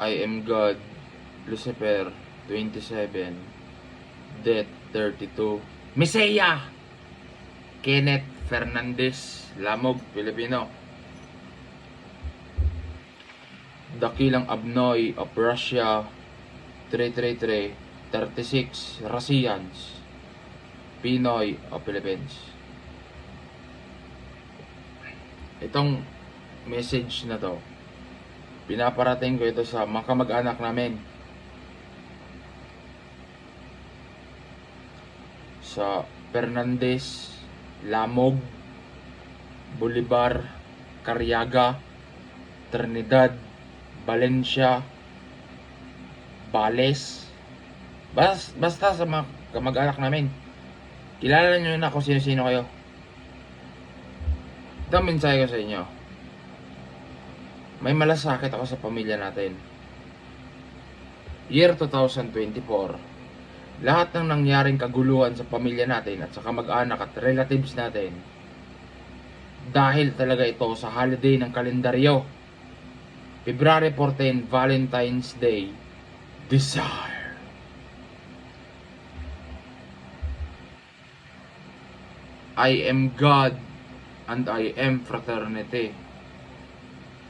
I am God, Lucifer, 27, Death, 32, Misaya, Kenneth Fernandez, Lamog, Pilipino. Dakilang Abnoy of Russia, 333, 36, Russians, Pinoy of Philippines. Itong message na to, pinaparating ko ito sa mga kamag-anak namin sa Fernandez, Lamog, Bolivar, Cariaga, Trinidad, Valencia, Bales. Basta sa mga kamag-anak namin. Kilala nyo na kung sino-sino kayo. Ito ang mensahe ko sa inyo. May malasakit ako sa pamilya natin. Year 2024, lahat ng nangyaring kaguluhan sa pamilya natin at sa kamag-anak at relatives natin, dahil talaga ito sa holiday ng kalendaryo. February 14, Valentine's Day, Desire. I am God and I am fraternity.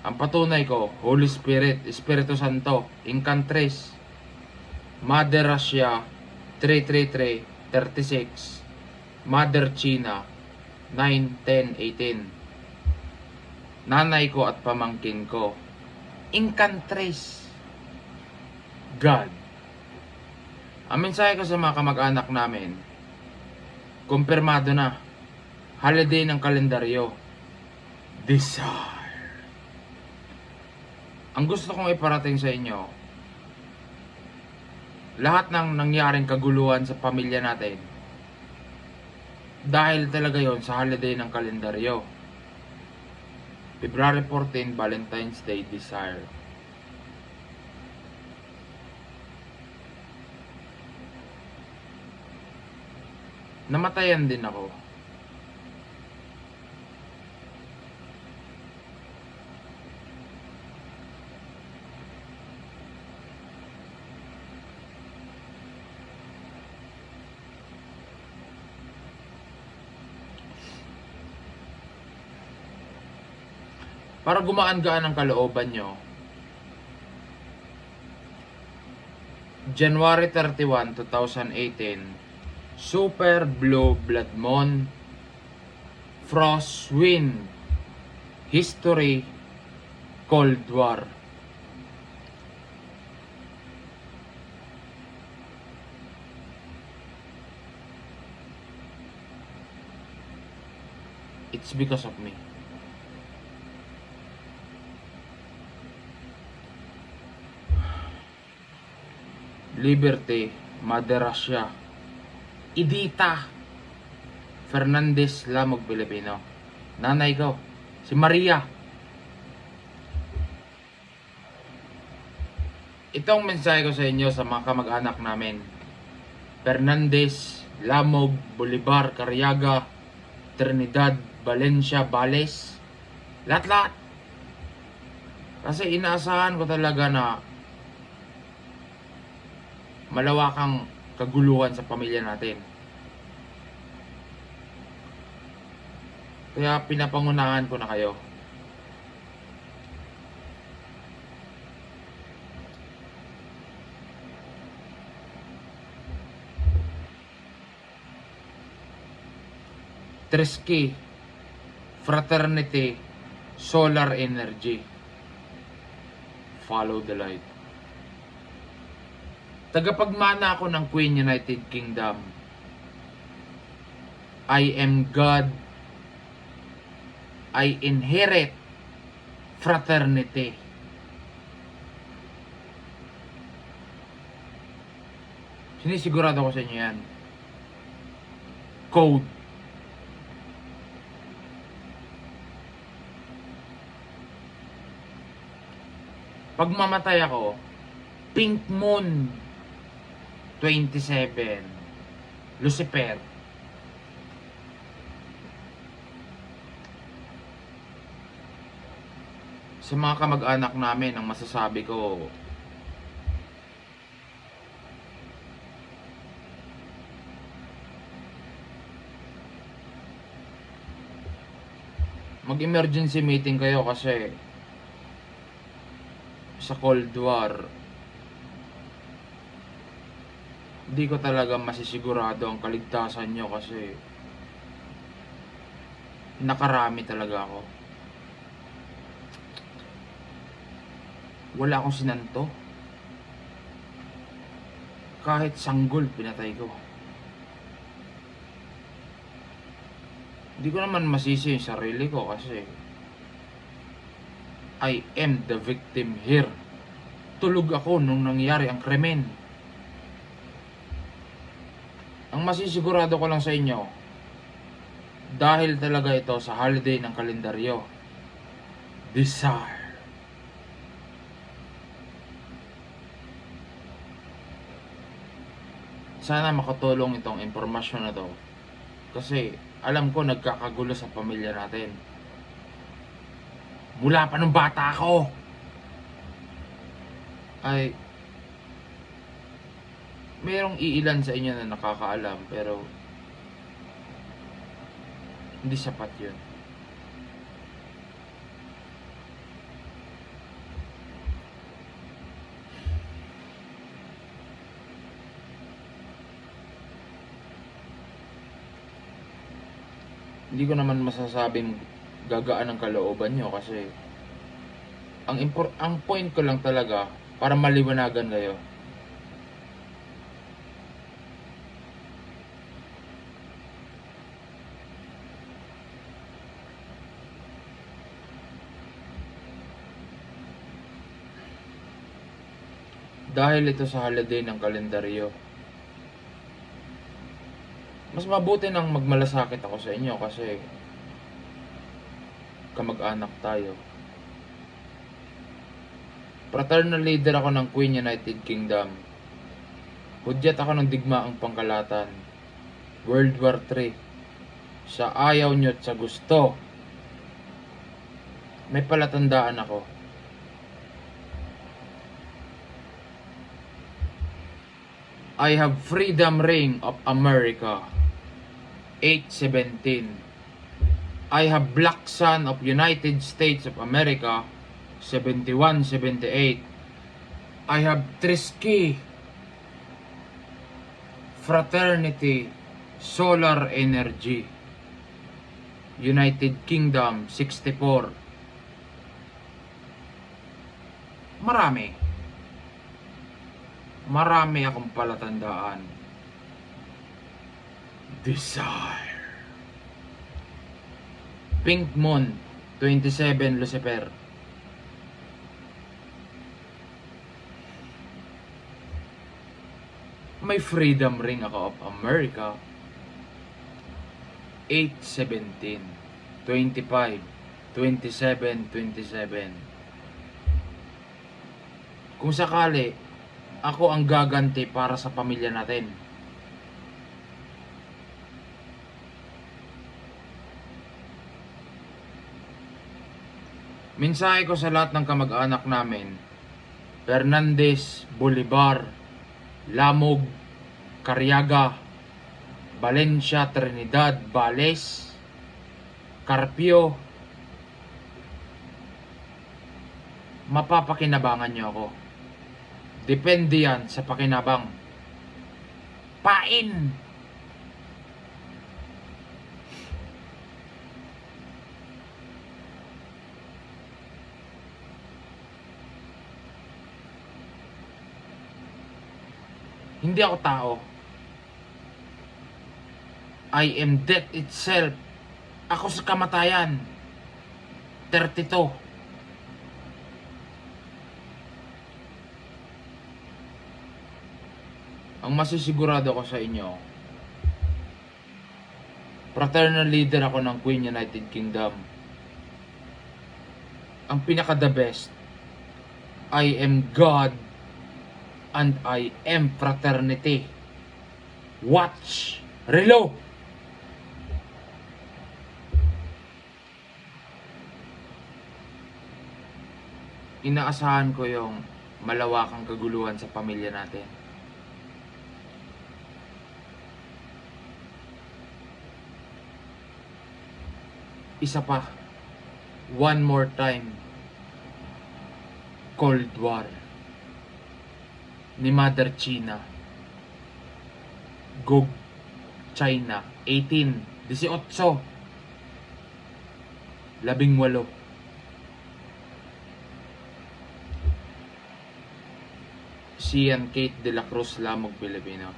Ang patunay ko, Holy Spirit, Espiritu Santo, Incantres, Mother Russia, 333, 36, Mother China, 9, 10, 18. Nanay ko at pamangkin ko, Incantres, God. Ang mensahe ko sa mga kamag-anak namin, kumpirmado na, holiday ng kalendaryo, Desire. Ang gusto kong iparating sa inyo, lahat ng nangyaring kaguluhan sa pamilya natin, dahil talaga yon sa holiday ng kalendaryo. February 14, Valentine's Day, Desire. Namatayan din ako. Para gumaan-gaan ang kalooban nyo, January 31, 2018, Super Blue Blood Moon, Frost Wind, History, Cold War. It's because of me. Liberty, Mother Russia, Edita Fernandez, Lamog, Pilipino. Nanay ko, si Maria. Itong mensahe ko sa inyo sa mga kamag-anak namin, Fernandez, Lamog, Bolivar, Cariaga, Trinidad, Valencia, Bales, lahat-lahat. Kasi inaasahan ko talaga na malawakang kaguluhan sa pamilya natin. Kaya pinapangunahan ko na kayo. Tresky, Fraternity, Solar Energy. Follow the light. Tagapagmana ako ng Queen United Kingdom. I am God. I inherit fraternity. Sinisigurado ko sa inyo yan. Code. Pag mamatay ako, Pink Moon, 27, Lucifer. Sa mga kamag-anak namin, ang masasabi ko, mag-emergency meeting kayo kasi sa Cold War, di ko talaga masisigurado ang kaligtasan nyo kasi nakarami talaga ako. Wala akong sinanto. Kahit sanggol pinatay ko. Hindi ko naman masisi yung sarili ko kasi I am the victim here. Tulog ako nung nangyari ang krimen. Ang masisigurado ko lang sa inyo, dahil talaga ito sa holiday ng kalendaryo, Desire. Sana makatulong itong impormasyon na to. Kasi alam ko nagkakagulo sa pamilya natin. Mula pa nung bata ako ay mayroong iilan sa inyo na nakakaalam pero hindi sapat yun. Hindi ko naman masasabing gagaan ang kalooban nyo kasi ang point ko lang talaga para maliwanagan kayo. Dahil ito sa holiday ng kalendaryo, mas mabuti nang magmalasakit ako sa inyo kasi kamag-anak tayo. Fraternal leader ako ng Queen United Kingdom. Hudyat ako ng digmaang pangkalatan. World War III. Sa ayaw nyo at sa gusto. May palatandaan ako. I have Freedom Ring of America. 817. I have Black Sun of United States of America. 7178. I have Trisky Fraternity Solar Energy United Kingdom 64. Marami akong palatandaan. Desire. Pink Moon 27 Lucifer. May Freedom Ring ako of America. 817 25 27 27. Kung sakali ako ang gaganti para sa pamilya natin. Mensahe ko sa lahat ng kamag-anak namin, Fernandez, Bolivar, Lamog, Cariaga, Valencia, Trinidad, Bales, Carpio, mapapakinabangan nyo ako. Depende yan sa pakinabang. Pain! Hindi ako tao. I am death itself. Ako sa kamatayan. 32. Ang masisigurado ko sa inyo, fraternal leader ako ng Queen United Kingdom. Ang pinaka the best, I am God and I am fraternity. Watch, relo. Inaasahan ko yung malawakang kaguluhan sa pamilya natin. Isa pa, One more time. Cold War ni Mother China. Gog China 18, 18, 18. Sian Kate de la Cruz Lamog Pilipino.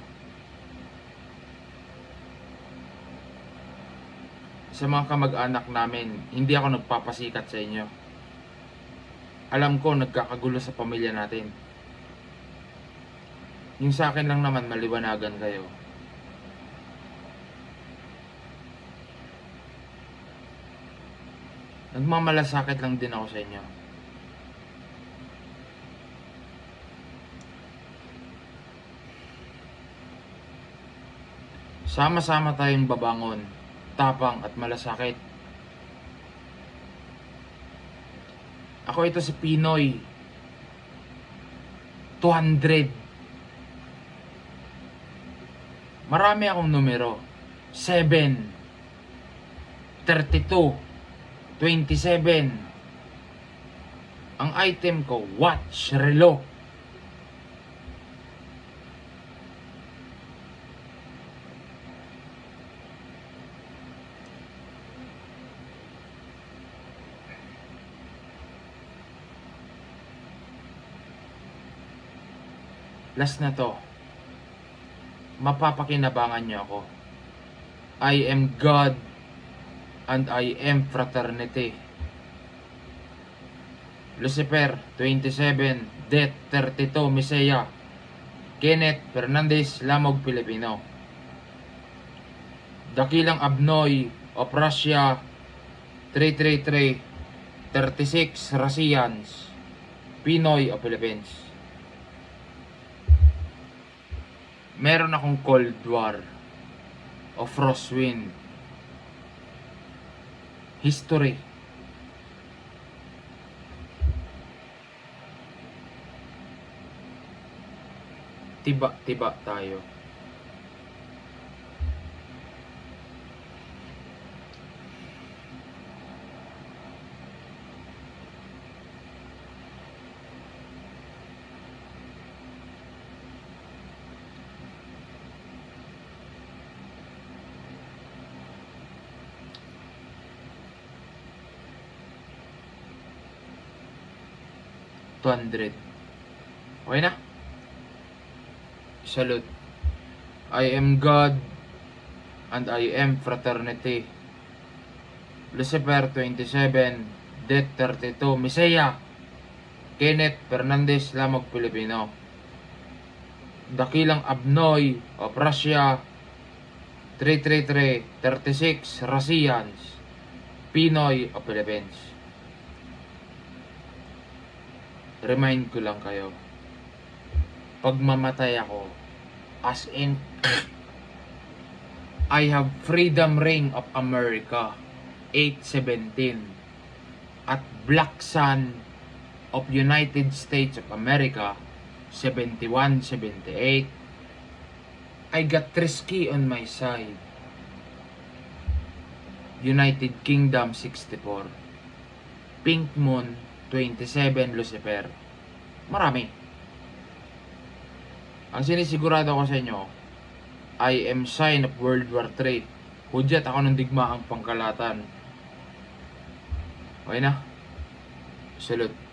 Sa mga kamag-anak namin, hindi ako nagpapasikat sa inyo. Alam ko nagkakagulo sa pamilya natin. Yung sa akin lang naman maliwanagan kayo. Nagmamalasakit lang din ako sa inyo. Sama-sama tayong babangon, tapang at malasakit. Ako ito si Pinoy 200. Marami akong numero. 7, 32, 27. Ang item ko, watch, relo. Last na to. Mapapakinabangan niyo ako. I am God and I am fraternity. Lucifer 27, Death 32, Misaya. Kenneth Fernandez Lamog Pilipino. Dakilang Abnoy of Russia 333, 36 Russians, Pinoy o Philippines. Meron akong Cold War o Frostwind. History. Tiba-tiba tayo. $200. Okay na? Salute. I am God and I am fraternity. Lucifer 27, Death 32, Misaya. Kenneth Fernandez Lamog Pilipino. Dakilang Abnoy of Russia 333, 36 Russians, Pinoy o Philippines. Remind ko lang kayo, pag mamatay ako, as in, I have Freedom Ring of America 817 at Black Sun of United States of America 7178. I got Trisky on my side. United Kingdom 64. Pink Moon 27, Lucifer. Marami. Ang sinisigurado ko sa inyo, I am sign of World War 3. Hudyat ako ng digmaang pangkalatan. Okay na? Salute.